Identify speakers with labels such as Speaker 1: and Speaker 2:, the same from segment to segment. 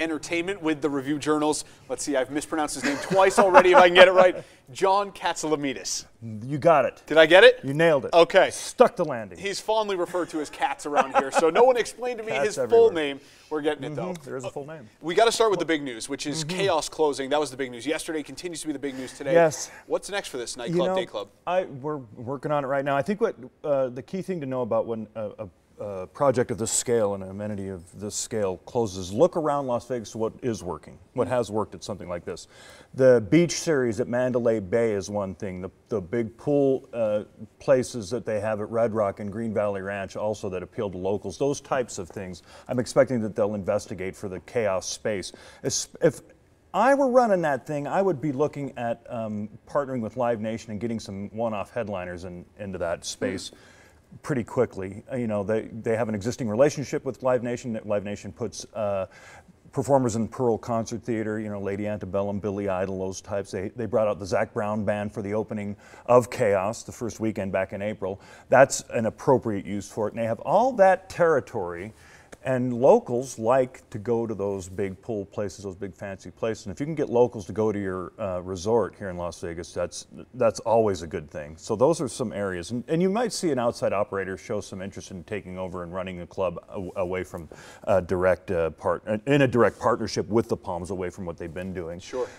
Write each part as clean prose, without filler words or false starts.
Speaker 1: entertainment with the review journals. Let's see, I've mispronounced his name twice already, if I can get it right. John Katsilometes.
Speaker 2: You got it.
Speaker 1: Did I get it?
Speaker 2: You nailed it.
Speaker 1: Okay.
Speaker 2: Stuck the landing.
Speaker 1: He's fondly referred to as Cats around here, so no one explained to me his full name. We're getting it, though.
Speaker 2: There is a full name.
Speaker 1: We got to start with the big news, which is Kaos closing. That was the big news yesterday, continues to be the big news today.
Speaker 2: Yes.
Speaker 1: What's next for this nightclub, day club?
Speaker 2: We're working on it right now. I think what the key thing to know about when a project of this scale and an amenity of this scale closes, look around Las Vegas to what is working, what has worked at something like this. The beach series at Mandalay Bay is one thing. The big pool places that they have at Red Rock and Green Valley Ranch also that appeal to locals, those types of things. I'm expecting that they'll investigate for the Kaos space. If I were running that thing, I would be looking at partnering with Live Nation and getting some one-off headliners into that space pretty quickly. You know, they have an existing relationship with Live Nation. Live Nation puts performers in Pearl Concert Theater, you know, Lady Antebellum, Billy Idol, those types. They brought out the Zac Brown Band for the opening of Kaos the first weekend back in April. That's an appropriate use for it. And they have all that territory, and locals like to go to those big pool places, those big fancy places. And if you can get locals to go to your resort here in Las Vegas, that's always a good thing. So those are some areas. And you might see an outside operator show some interest in taking over and running a club away from in a direct partnership with the Palms, away from what they've been doing.
Speaker 1: Sure.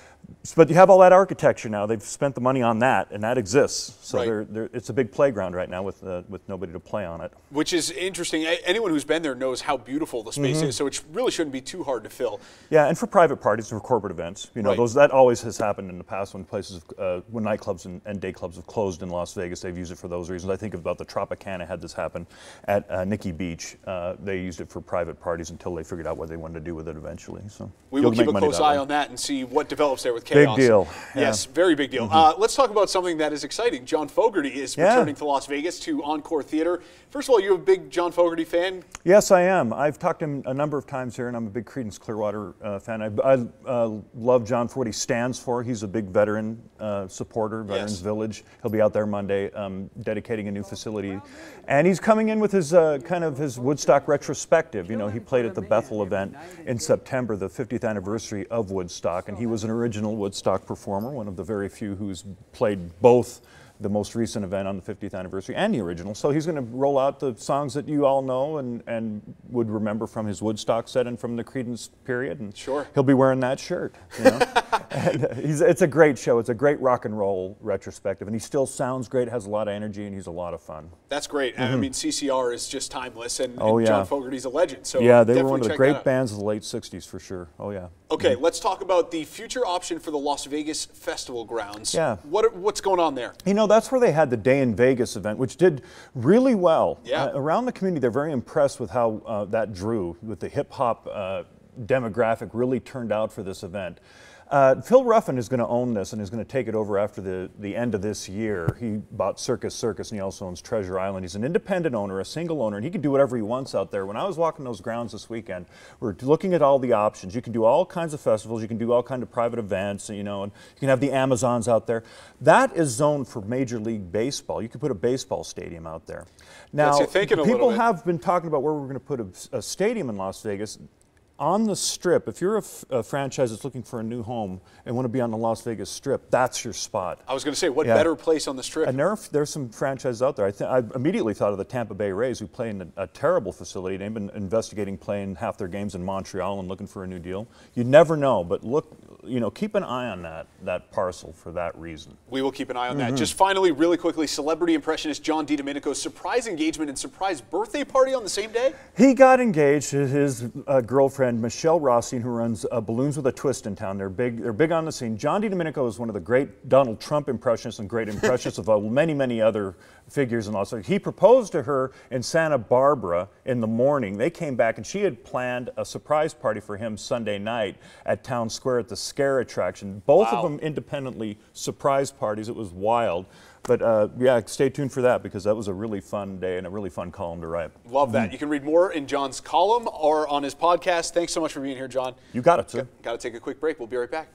Speaker 2: But you have all that architecture now. They've spent the money on that, and that exists. So
Speaker 1: right.
Speaker 2: It's a big playground right now with nobody to play on it.
Speaker 1: Which is interesting. Anyone who's been there knows how beautiful the space is, so it really shouldn't be too hard to fill.
Speaker 2: Yeah, and for private parties, for corporate events, you know, that always has happened in the past when places, when nightclubs and day clubs have closed in Las Vegas. They've used it for those reasons. I think about the Tropicana had this happen at Nikki Beach. They used it for private parties until they figured out what they wanted to do with it eventually. So
Speaker 1: we will keep a close eye on that and see what develops there with Kaos.
Speaker 2: Big deal.
Speaker 1: Yes, very big deal. Let's talk about something that is exciting. John Fogerty is returning to Las Vegas to Encore Theater. First of all, you're a big John Fogerty fan?
Speaker 2: Yes, I am. I've talked to him a number of times here, and I'm a big Creedence Clearwater fan. I love John for what he stands for. He's a big veteran supporter, Veterans Village. He'll be out there Monday dedicating a new facility. And he's coming in with his kind of his Woodstock retrospective. You know, he played at the Bethel event in September, the 50th anniversary of Woodstock, and he was an original Woodstock performer, one of the very few who's played both the most recent event on the 50th anniversary and the original. So he's going to roll out the songs that you all know and would remember from his Woodstock set and from the Creedence period. And he'll be wearing that shirt. You know? And, it's a great show. It's a great rock and roll retrospective, and he still sounds great, has a lot of energy, and he's a lot of fun. That's great. I mean, CCR is just timeless, and John Fogerty's a legend. So yeah, they were one of the great bands of the late 60s for sure. Oh yeah. Okay, let's talk about the future option for the Las Vegas Festival grounds. Yeah. What's going on there? You know, that's where they had the Day in Vegas event, which did really well. Yeah. Around the community, they're very impressed with how that drew, with the hip-hop demographic really turned out for this event. Phil Ruffin is going to own this and is going to take it over after the end of this year. He bought Circus, and he also owns Treasure Island. He's an independent owner, a single owner, and he can do whatever he wants out there. When I was walking those grounds this weekend, we're looking at all the options. You can do all kinds of festivals, you can do all kinds of private events, you know, and you can have the Amazons out there. That is zoned for Major League Baseball. You could put a baseball stadium out there. Now, people have been talking about where we're going to put a stadium in Las Vegas. On the Strip, if you're a franchise that's looking for a new home and want to be on the Las Vegas Strip, that's your spot. I was going to say, what better place on the Strip? And there's some franchises out there. I immediately thought of the Tampa Bay Rays, who play in a terrible facility. They've been investigating playing half their games in Montreal and looking for a new deal. You never know, but look, you know, keep an eye on that parcel for that reason. We will keep an eye on that. Just finally, really quickly, celebrity impressionist John DiDomenico's surprise engagement and surprise birthday party on the same day? He got engaged to his girlfriend, Michelle Rothstein, who runs Balloons with a Twist in town. They're big on the scene. John DiDomenico is one of the great Donald Trump impressionists and great impressionists of many other figures in Las Vegas. He proposed to her in Santa Barbara in the morning. They came back and she had planned a surprise party for him Sunday night at Town Square at the Scare attraction. Both of them independently surprise parties. It was wild. But yeah, stay tuned for that, because that was a really fun day and a really fun column to write. Love that. You can read more in John's column or on his podcast. Thanks so much for being here, John. You got it, sir. Got to take a quick break. We'll be right back.